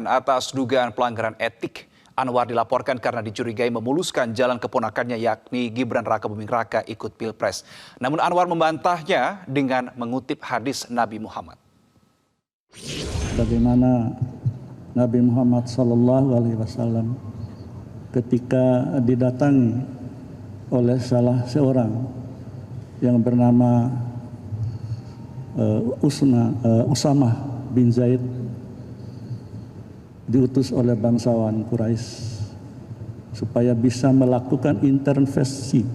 Atas dugaan pelanggaran etik, Anwar dilaporkan karena dicurigai memuluskan jalan keponakannya yakni Gibran Rakabuming Raka ikut Pilpres. Namun Anwar membantahnya dengan mengutip hadis Nabi Muhammad. Bagaimana Nabi Muhammad SAW ketika didatangi oleh salah seorang yang bernama Usamah bin Zaid, diutus oleh bangsawan Quraisy supaya bisa melakukan intervensi,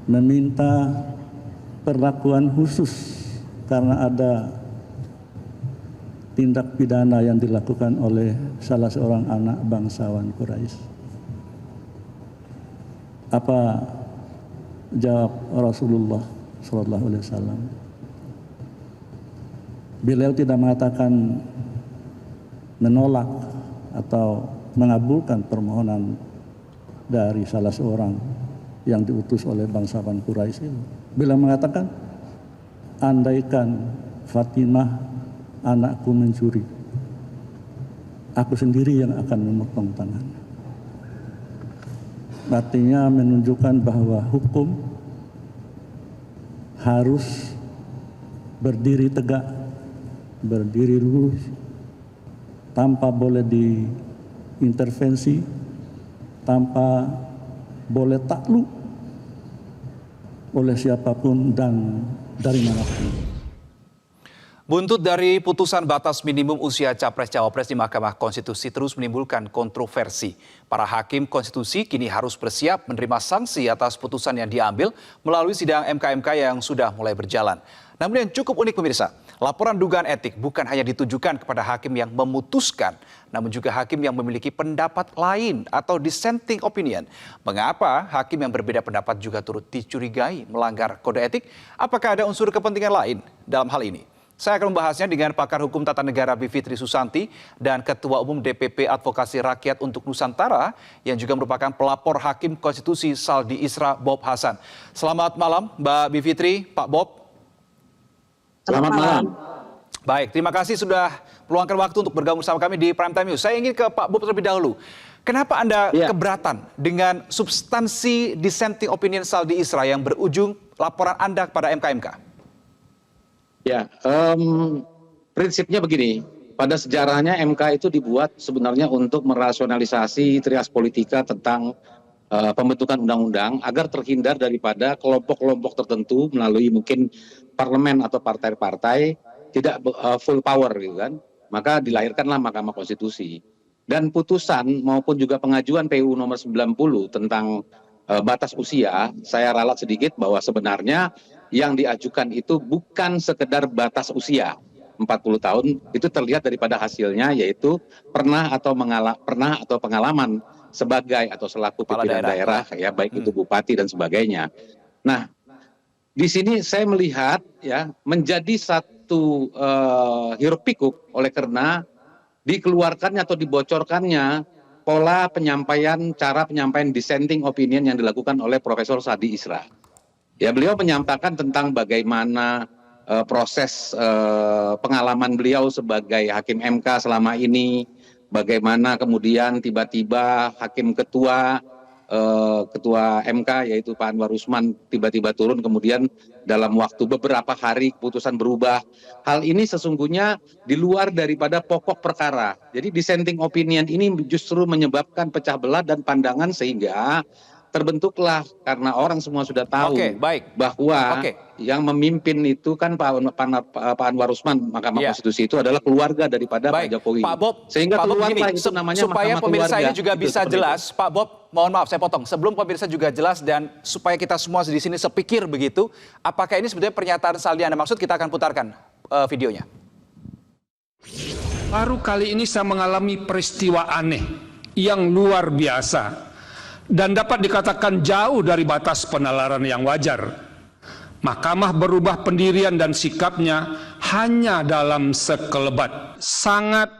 meminta perlakuan khusus karena ada tindak pidana yang dilakukan oleh salah seorang anak bangsawan Quraisy. Apa jawab Rasulullah SAW? Beliau tidak mengatakan menolak atau mengabulkan permohonan dari salah seorang yang diutus oleh bangsawan Quraisy itu. Beliau mengatakan, andaikan Fatimah anakku mencuri, aku sendiri yang akan memotong tangannya. Artinya menunjukkan bahwa hukum harus berdiri tegak, berdiri lurus, tanpa boleh diintervensi, tanpa boleh takluk oleh siapapun dan dari manapun. Buntut dari putusan batas minimum usia Capres-Cawapres di Mahkamah Konstitusi terus menimbulkan kontroversi. Para hakim konstitusi kini harus bersiap menerima sanksi atas putusan yang diambil melalui sidang MK-MK yang sudah mulai berjalan. Namun yang cukup unik pemirsa, laporan dugaan etik bukan hanya ditujukan kepada hakim yang memutuskan, namun juga hakim yang memiliki pendapat lain atau dissenting opinion. Mengapa hakim yang berbeda pendapat juga turut dicurigai melanggar kode etik? Apakah ada unsur kepentingan lain dalam hal ini? Saya akan membahasnya dengan pakar hukum tata negara Bivitri Susanti dan Ketua Umum DPP Advokasi Rakyat untuk Nusantara yang juga merupakan pelapor Hakim Konstitusi Saldi Isra Bob Hasan. Selamat malam Mbak Bivitri, Pak Bob. Selamat malam. Baik, terima kasih sudah meluangkan waktu untuk bergabung bersama kami di Prime Time News. Saya ingin ke Pak Bob terlebih dahulu. Kenapa Anda keberatan dengan substansi dissenting opinion Saldi Isra yang berujung laporan Anda kepada MK-MK? Ya, prinsipnya begini, pada sejarahnya MK itu dibuat sebenarnya untuk merasionalisasi trias politika tentang pembentukan undang-undang agar terhindar daripada kelompok-kelompok tertentu melalui mungkin parlemen atau partai-partai tidak full power gitu kan. Maka dilahirkanlah Mahkamah Konstitusi. Dan putusan maupun juga pengajuan PU nomor 90 tentang batas usia, saya ralat sedikit bahwa sebenarnya yang diajukan itu bukan sekedar batas usia 40 tahun, itu terlihat daripada hasilnya yaitu pernah atau pengalaman sebagai atau selaku pimpinan daerah ya baik itu bupati dan sebagainya. Nah, di sini saya melihat ya menjadi satu hiruk pikuk oleh karena dikeluarkannya atau dibocorkannya pola penyampaian, cara penyampaian dissenting opinion yang dilakukan oleh Profesor Saldi Isra. Ya, beliau menyampaikan tentang bagaimana proses pengalaman beliau sebagai hakim MK selama ini, bagaimana kemudian tiba-tiba hakim ketua MK yaitu Pak Anwar Usman tiba-tiba turun kemudian dalam waktu beberapa hari keputusan berubah. Hal ini sesungguhnya di luar daripada pokok perkara. Jadi dissenting opinion ini justru menyebabkan pecah belah dan pandangan sehingga terbentuklah karena orang semua sudah tahu bahwa yang memimpin itu kan Pak Anwar Usman Mahkamah Konstitusi itu adalah keluarga daripada Pak Jokowi. Pak Bob, sehingga Pak Bob keluarlah begini, itu namanya supaya Mahkamah pemirsa Keluarga. ini juga bisa jelas, Pak Bob, mohon maaf saya potong. Sebelum pemirsa juga jelas dan supaya kita semua di sini sepikir begitu, apakah ini sebetulnya pernyataan Saldi Anda maksud? Kita akan putarkan videonya. Baru kali ini saya mengalami peristiwa aneh yang luar biasa dan dapat dikatakan jauh dari batas penalaran yang wajar. Mahkamah berubah pendirian dan sikapnya hanya dalam sekelebat. Sangat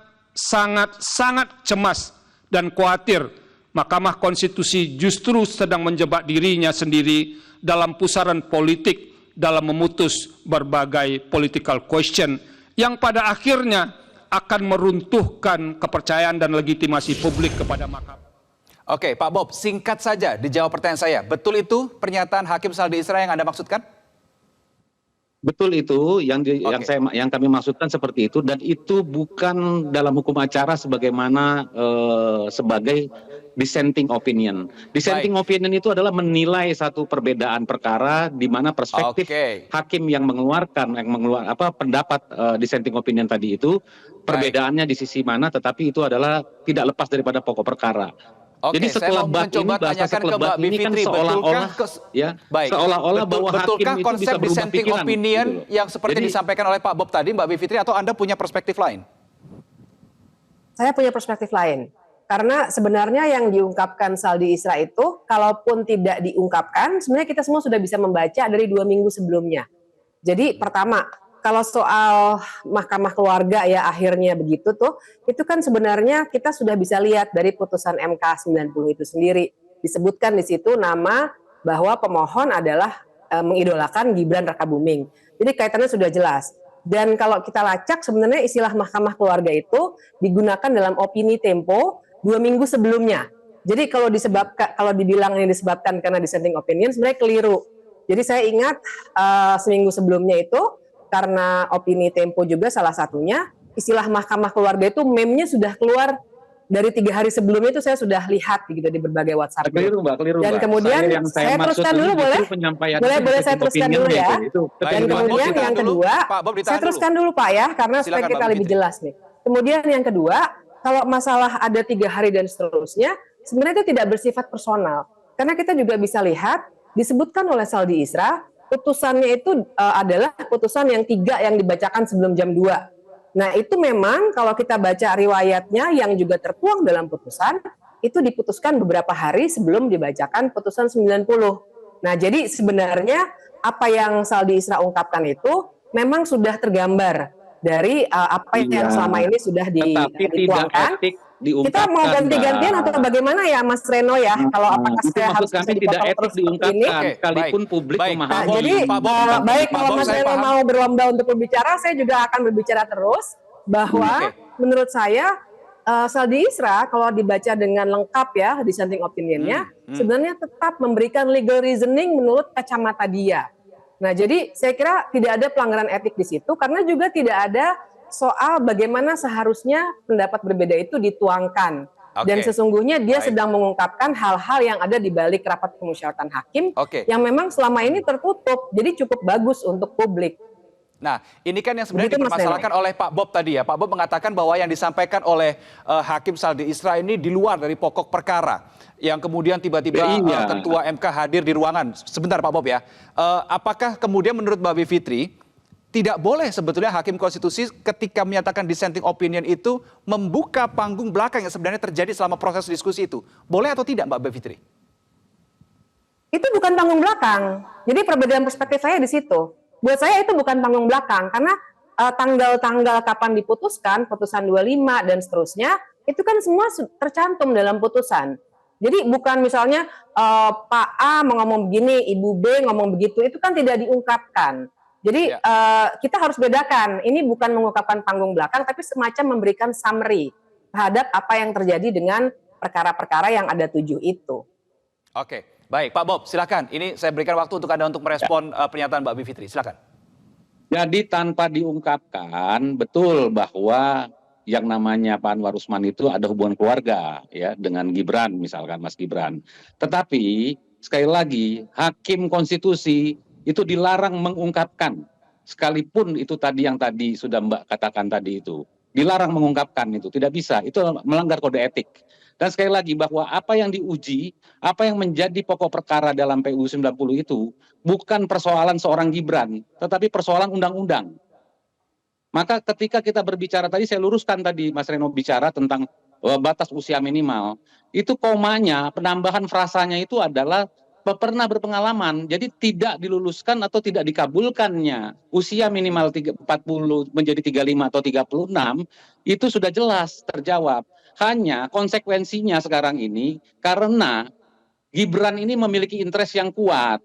cemas dan khawatir Mahkamah Konstitusi justru sedang menjebak dirinya sendiri dalam pusaran politik dalam memutus berbagai political question yang pada akhirnya akan meruntuhkan kepercayaan dan legitimasi publik kepada Mahkamah. Oke, Pak Bob, singkat saja dijawab pertanyaan saya. Betul itu pernyataan Hakim Saldi Isra yang Anda maksudkan? Betul itu yang kami maksudkan seperti itu, dan itu bukan dalam hukum acara sebagaimana sebagai dissenting opinion. Dissenting opinion itu adalah menilai satu perbedaan perkara di mana perspektif hakim yang mengeluarkan pendapat dissenting opinion tadi itu perbedaannya di sisi mana, tetapi itu adalah tidak lepas daripada pokok perkara. Jadi sekelebat ini, bahasa sekelebat ini kan seolah-olah seolah-olah bahwa hakim itu bisa berubah dissenting pikiran. opinion Gitu. yang seperti disampaikan oleh Pak Bob tadi, Mbak Bivitri, atau Anda punya perspektif lain? Saya punya perspektif lain. Karena sebenarnya yang diungkapkan Saldi Isra itu, kalaupun tidak diungkapkan, sebenarnya kita semua sudah bisa membaca dari 2 minggu sebelumnya. Jadi pertama, kalau soal Mahkamah Keluarga ya akhirnya begitu tuh, itu kan sebenarnya kita sudah bisa lihat dari putusan MK 90 itu sendiri. Disebutkan di situ nama bahwa pemohon adalah mengidolakan Gibran Rakabuming. Jadi kaitannya sudah jelas. Dan kalau kita lacak sebenarnya istilah Mahkamah Keluarga itu digunakan dalam opini Tempo 2 minggu sebelumnya. Jadi kalau dibilang ini disebabkan karena dissenting opinion, sebenarnya keliru. Jadi saya ingat seminggu sebelumnya itu, karena opini Tempo juga salah satunya, istilah Mahkamah Keluarga itu meme-nya sudah keluar dari 3 hari sebelumnya, itu saya sudah lihat gitu di berbagai WhatsApp. Keliru, Mbak, keliru. Dan kemudian saya teruskan dulu, boleh saya teruskan dulu ya. Dan kemudian yang kedua, saya teruskan dulu Pak ya, karena supaya kita lebih jelas nih. Kemudian yang kedua, kalau masalah ada 3 hari dan seterusnya, sebenarnya itu tidak bersifat personal. Karena kita juga bisa lihat, disebutkan oleh Saldi Isra, putusannya itu adalah putusan yang 3 yang dibacakan sebelum jam 2. Nah itu memang kalau kita baca riwayatnya yang juga tertuang dalam putusan, itu diputuskan beberapa hari sebelum dibacakan putusan 90. Nah jadi sebenarnya apa yang Saldi Isra ungkapkan itu memang sudah tergambar dari apa yang selama ini sudah dituangkan. Kita mau ganti-gantian atau bagaimana ya Mas Reno ya? Kalau apakah saya harus kami tidak etis diungkapkan sekalipun publik memahami. Jadi baik kalau Mas Reno mau berlomba untuk berbicara, saya juga akan berbicara terus bahwa menurut saya Saldi Isra kalau dibaca dengan lengkap ya dissenting opinion-nya sebenarnya tetap memberikan legal reasoning menurut kacamata dia. Nah, jadi saya kira tidak ada pelanggaran etik di situ karena juga tidak ada soal bagaimana seharusnya pendapat berbeda itu dituangkan. Dan sesungguhnya dia sedang mengungkapkan hal-hal yang ada di balik rapat pemusyawaratan hakim yang memang selama ini tertutup. Jadi cukup bagus untuk publik. Nah, ini kan yang sebenarnya dipermasalahkan oleh Pak Bob tadi ya. Pak Bob mengatakan bahwa yang disampaikan oleh Hakim Saldi Isra ini di luar dari pokok perkara. Yang kemudian tiba-tiba Ketua MK hadir di ruangan. Sebentar Pak Bob ya. Apakah kemudian menurut Mbak Bivitri, tidak boleh sebetulnya Hakim Konstitusi ketika menyatakan dissenting opinion itu membuka panggung belakang yang sebenarnya terjadi selama proses diskusi itu. Boleh atau tidak Mbak Bivitri? Itu bukan panggung belakang. Jadi perbedaan perspektif saya di situ. Buat saya itu bukan panggung belakang. Karena tanggal-tanggal kapan diputuskan, putusan 25 dan seterusnya, itu kan semua tercantum dalam putusan. Jadi bukan misalnya Pak A mau ngomong begini, Ibu B ngomong begitu, itu kan tidak diungkapkan. Jadi kita harus bedakan, ini bukan mengungkapkan panggung belakang, tapi semacam memberikan summary terhadap apa yang terjadi dengan perkara-perkara yang ada 7 itu. Oke, baik Pak Bob, silakan. Ini saya berikan waktu untuk Anda untuk merespon pernyataan Mbak Bivitri, silakan. Jadi tanpa diungkapkan, betul bahwa yang namanya Pak Anwar Usman itu ada hubungan keluarga ya dengan Gibran misalkan, Mas Gibran. Tetapi sekali lagi, Hakim Konstitusi itu dilarang mengungkapkan, sekalipun itu tadi yang tadi sudah Mbak katakan tadi itu, dilarang mengungkapkan itu, tidak bisa, itu melanggar kode etik. Dan sekali lagi bahwa apa yang diuji, apa yang menjadi pokok perkara dalam PUU 90 itu, bukan persoalan seorang Gibran, tetapi persoalan undang-undang. Maka ketika kita berbicara tadi, saya luruskan tadi Mas Reno bicara tentang batas usia minimal, itu komanya, penambahan frasanya itu adalah pernah berpengalaman, jadi tidak diluluskan atau tidak dikabulkannya usia minimal 40 menjadi 35 atau 36 itu sudah jelas terjawab. Hanya konsekuensinya sekarang ini karena Gibran ini memiliki interest yang kuat,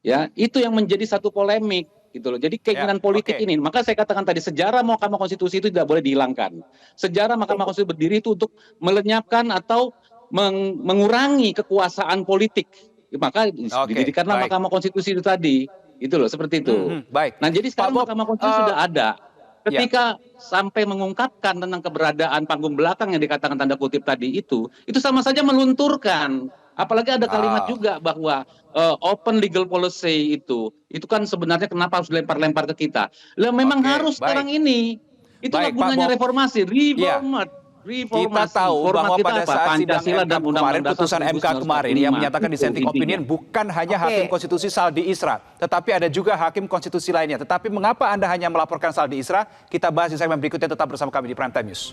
ya itu yang menjadi satu polemik. gitu loh. Jadi keinginan Ya, politik oke. ini, maka saya katakan tadi sejarah Mahkamah Konstitusi itu tidak boleh dihilangkan. Sejarah Mahkamah Konstitusi berdiri itu untuk melenyapkan atau mengurangi kekuasaan politik. Maka Oke, didirikanlah baik. Mahkamah Konstitusi itu tadi. Itu loh, seperti itu. Baik. Nah, jadi Pak sekarang Bob, Mahkamah Konstitusi sudah ada. ya. Ketika sampai mengungkapkan tentang keberadaan panggung belakang yang dikatakan tanda kutip tadi itu sama saja melunturkan. Apalagi ada kalimat juga bahwa open legal policy itu kan sebenarnya kenapa harus dilempar-lempar ke kita? Lah memang Oke, harus baik. sekarang ini. Itulah Baik, Pak gunanya Bob. reformasi, Iya. Kita tahu bahwa pada saat sidang MK kemarin, putusan MK kemarin yang menyatakan dissenting opinion bukan hanya Hakim Konstitusi Saldi Isra, tetapi ada juga Hakim Konstitusi lainnya. Tetapi mengapa Anda hanya melaporkan Saldi Isra? Kita bahas di segmen berikutnya, tetap bersama kami di Prime Time News.